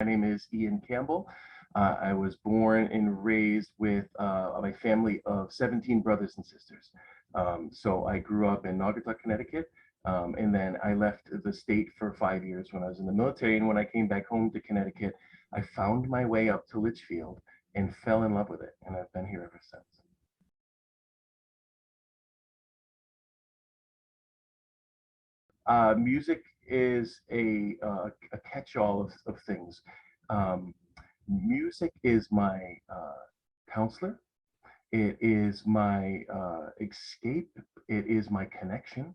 My name is Ian Campbell. I was born and raised with my family of 17 brothers and sisters. So I grew up in Naugatuck, Connecticut, and then I left the state for 5 years when I was in the military. And when I came back home to Connecticut, I found my way up to Litchfield and fell in love with it. And I've been here ever since. Music is a catch-all of things. Um, Music is my counselor. It is my escape. It is my connection.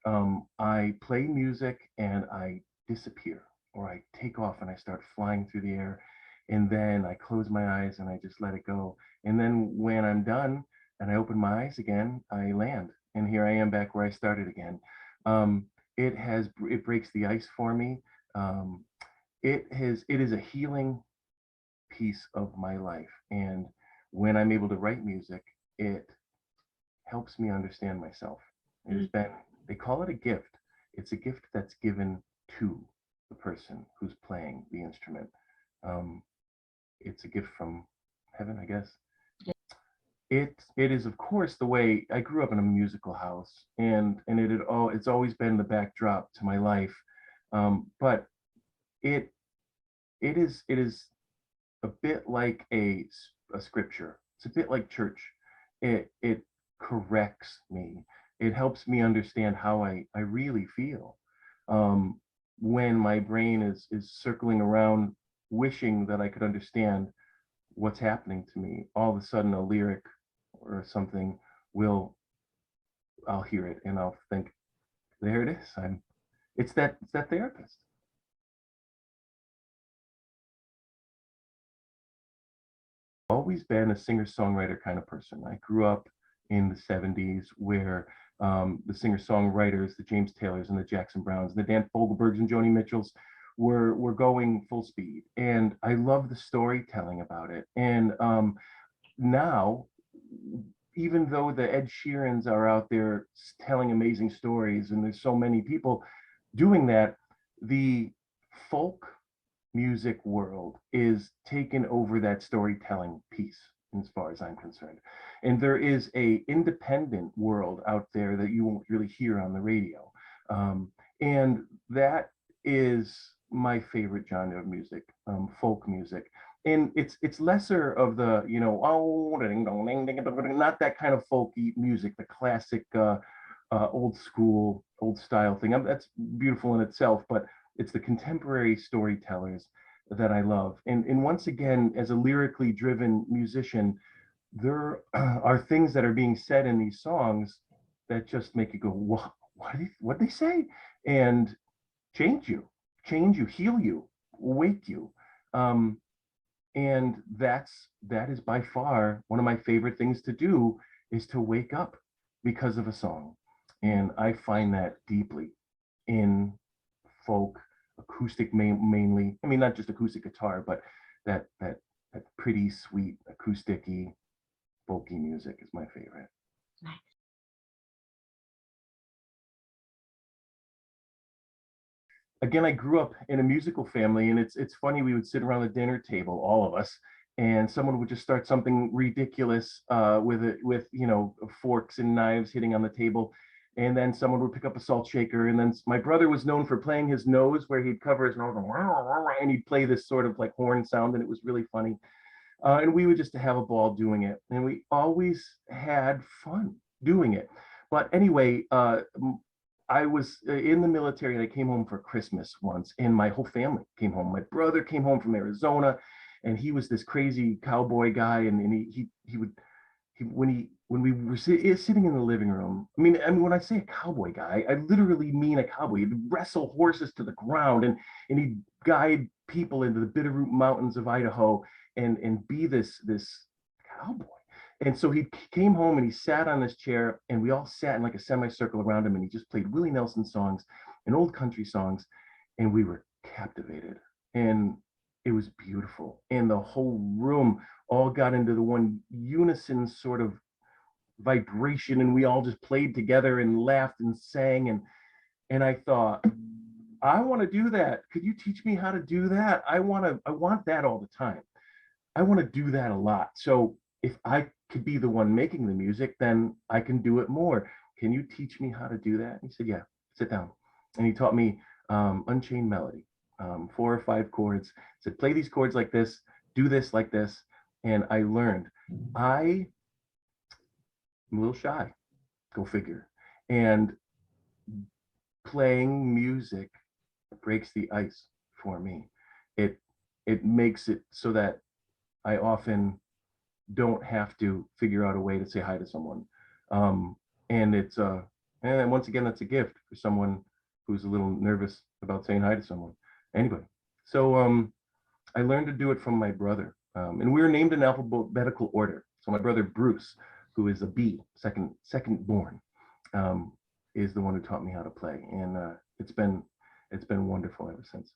I play music and I disappear, or I take off and I start flying through the air. And then I close my eyes and I just let it go. And then when I'm done and I open my eyes again, I land. And here I am back where I started again. Um, it breaks the ice for me. Um, it is a healing piece of my life. And when I'm able to write music, it helps me understand myself. It has been, they call it a gift. It's a gift that's given to the person who's playing the instrument. Um, it's a gift from heaven, I guess. It is, of course, the way I grew up in a musical house, and it's always been the backdrop to my life. But it it is a bit like a scripture. It's a bit like church. It corrects me. It helps me understand how I really feel. Um, when my brain is circling around wishing that I could understand what's happening to me, all of a sudden a lyric or something will I'll hear it and I'll think, there it is. It's that therapist. Always been a singer-songwriter kind of person. I grew up in the 70s where the singer-songwriters, the James Taylors and the Jackson Browns and the Dan Fogelbergs and Joni Mitchells were going full speed. And I love the storytelling about it. And now, even though the Ed Sheerans are out there telling amazing stories and there's so many people doing that, the folk music world is taken over that storytelling piece as far as I'm concerned. And there is a independent world out there that you won't really hear on the radio. And that is my favorite genre of music, folk music. And it's lesser of the, not that kind of folky music, the classic old school, old style thing. That's beautiful in itself, but it's the contemporary storytellers that I love. And once again, as a lyrically driven musician, there are things that are being said in these songs that just make you go, what they say? And change you, heal you, wake you. Um, and that is by far one of my favorite things to do, is to wake up because of a song. And I find that deeply in folk, acoustic mainly. I mean, not just acoustic guitar, but that pretty sweet acousticy folky music is my favorite. Again, I grew up in a musical family, and it's funny, we would sit around the dinner table, all of us, and someone would just start something ridiculous with forks and knives hitting on the table, and then someone would pick up a salt shaker, and then my brother was known for playing his nose, where he'd cover his nose and he'd play this sort of like horn sound, and it was really funny. And we would just have a ball doing it, and we always had fun doing it. But anyway, I was in the military and I came home for Christmas once, and my whole family came home. My brother came home from Arizona, and he was this crazy cowboy guy, and he would when we were sitting in the living room. I mean, when I say a cowboy guy, I literally mean a cowboy. He'd wrestle horses to the ground, and he'd guide people into the Bitterroot Mountains of Idaho, and be this cowboy. And so he came home and he sat on this chair, and we all sat in like a semicircle around him, and he just played Willie Nelson songs and old country songs, and we were captivated. And it was beautiful. And the whole room all got into the one unison sort of vibration, and we all just played together and laughed and sang. And I thought, I want to do that. Could you teach me how to do that? I want that all the time. I want to do that a lot. So if I could be the one making the music, then I can do it more. Can you teach me how to do that? He said, yeah, sit down. And he taught me Unchained Melody, 4 or 5 chords. He said, play these chords like this, do this like this. And I learned. I am a little shy, go figure. And playing music breaks the ice for me. It it makes it so that I often don't have to figure out a way to say hi to someone. Um, and it's and then once again, that's a gift for someone who's a little nervous about saying hi to someone. Anybody. So I learned to do it from my brother, and we were named in alphabetical order. So my brother Bruce, who is a B, second born, um, is the one who taught me how to play, and it's been wonderful ever since.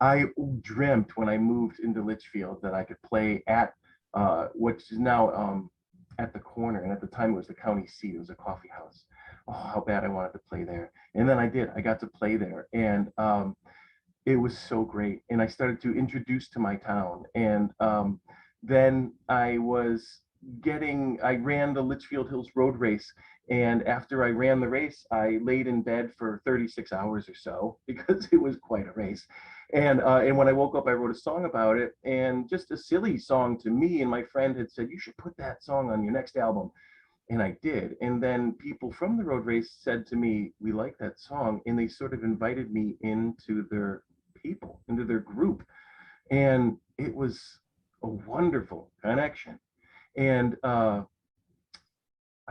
I dreamt when I moved into Litchfield that I could play at which is now at the corner, and at the time it was the county seat. It was a coffee house. Oh, how bad I wanted to play there! And then I did. I got to play there, and it was so great. And I started to introduce to my town, and then I ran the Litchfield Hills Road Race. And after I ran the race, I laid in bed for 36 hours or so because it was quite a race. And when I woke up, I wrote a song about it, and just a silly song to me. And my friend had said, "You should put that song on your next album." And I did. And then people from the road race said to me, "We like that song," and they sort of invited me into their into their group. And it was a wonderful connection. And I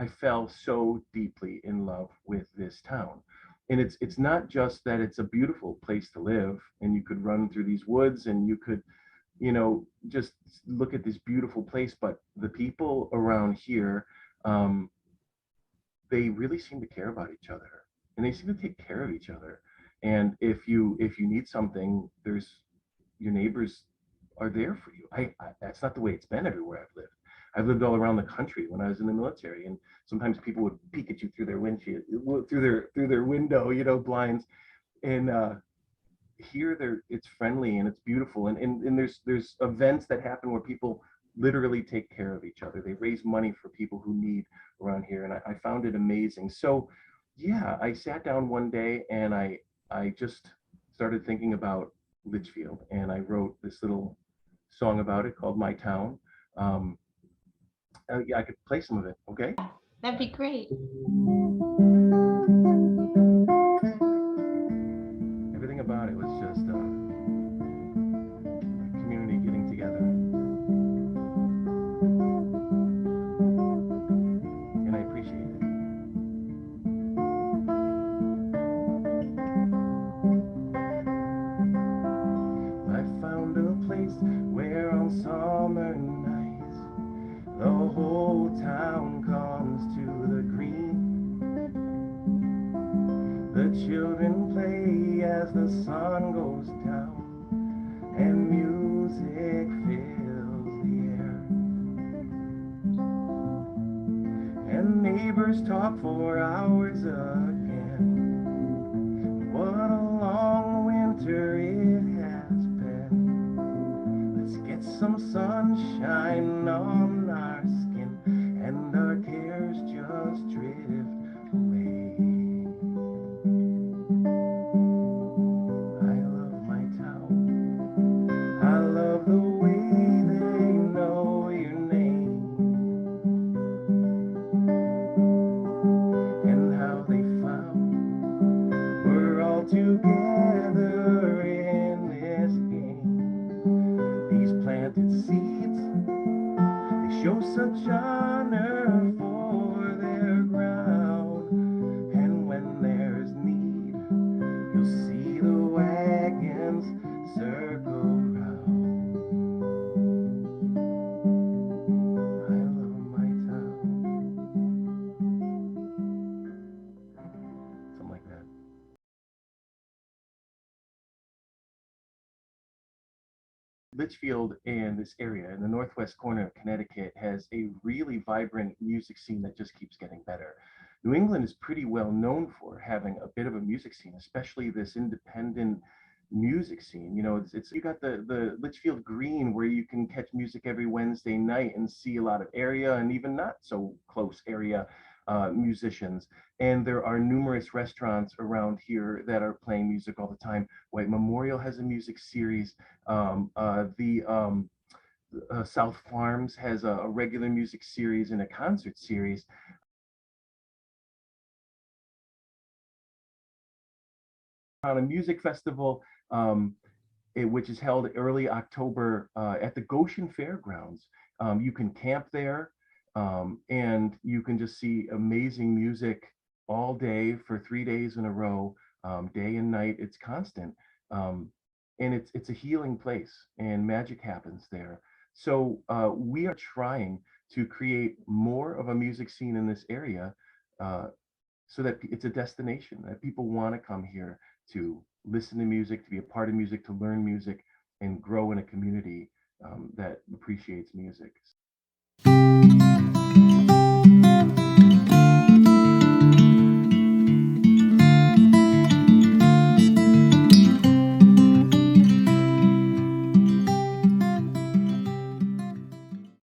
fell so deeply in love with this town. And it's not just that it's a beautiful place to live, and you could run through these woods, and you could, just look at this beautiful place, but the people around here, um, they really seem to care about each other, and they seem to take care of each other. And if you need something, there's your neighbors are there for you. That's not the way it's been everywhere I've lived. I've lived all around the country when I was in the military, and sometimes people would peek at you through their windshield, through their window, blinds. And here, it's friendly and it's beautiful, and there's events that happen where people literally take care of each other. They raise money for people who need around here, and I found it amazing. So, yeah, I sat down one day and I just started thinking about Litchfield, and I wrote this little song about it called My Town. Um, yeah, I could play some of it. Okay. That'd be great. Everything about it was just community getting together, and I appreciate it. I found a place where on summer nights the whole town comes to the green. The children play as the sun goes down, and music fills the air. And neighbors talk for hours again. What a long winter it has been. Let's get some sunshine on our skin, and our cares just drift away. I love my town. I love the way they know your name, and how they found we're all together in this game. These planted seeds, they show such honor for their ground. And when there's need, you'll see the wagons circle round. I love my town. Something like that. Litchfield and this area in the northwest corner of Connecticut has a really vibrant music scene that just keeps getting better. New England is pretty well known for having a bit of a music scene, especially this independent music scene. You know, it's you got the Litchfield Green where you can catch music every Wednesday night and see a lot of area and even not so close area musicians. And there are numerous restaurants around here that are playing music all the time. White Memorial has a music series. The South Farms has a regular music series and a concert series. On a music festival, which is held early October at the Goshen Fairgrounds. You can camp there, and you can just see amazing music all day for 3 days in a row, day and night. It's constant, and it's a healing place, and magic happens there. So we are trying to create more of a music scene in this area. Uh, so that it's a destination that people want to come here to listen to music, to be a part of music, to learn music, and grow in a community that appreciates music.